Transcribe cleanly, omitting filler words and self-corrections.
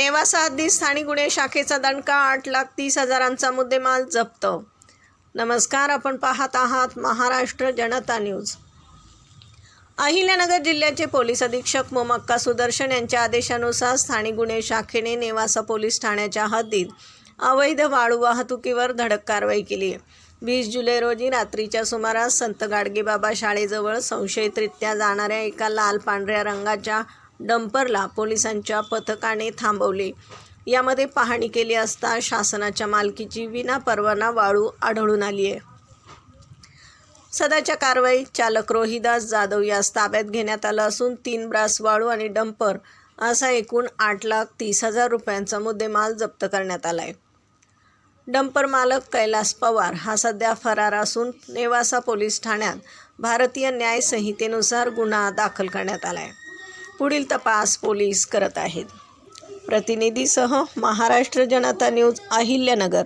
नेवासा हद्दीत स्थानिक गुन्हे शाखेचा दणका 8,30,000चा मुद्देमाल जप्त। नमस्कार, आपण पाहत आहात महाराष्ट्र जनता न्यूज। अहिल्यानगर जिल्ह्याचे पोलीस अधीक्षक मोमक्का सुदर्शन यांच्या आदेशानुसार स्थानिक गुन्हे शाखेने नेवासा पोलीस ठाण्याच्या हद्दीत अवैध वाळू वाहतुकीवर धडक कारवाई केली आहे। 20 जुलै रोजी रात्रीच्या सुमारास संत गाडगेबाबा शाळेजवळ संशयितरित्या जाणाऱ्या एका लाल पांढऱ्या रंगाच्या डंपरला पोलिसांच्या पथकाने थांबवले। यामध्ये पाहणी केली असता शासनाच्या मालकीची विनापरवाना वाळू आढळून आली आहे। सदाच्या कारवाईत चालक रोहिदास जाधव यास ताब्यात घेण्यात आलं असून 3 ब्रास वाळू आणि डंपर असा एकूण 8,30,000 रुपयांचा मुद्देमाल जप्त करण्यात आला आहे। डंपर मालक कैलास पवार हा सध्या फरार असून नेवासा पोलीस ठाण्यात भारतीय न्याय संहितेनुसार गुन्हा दाखल करण्यात आला आहे। पुढील तपास पोलीस करत आहेत। प्रतिनिधीसह महाराष्ट्र जनता न्यूज, अहिल्यानगर।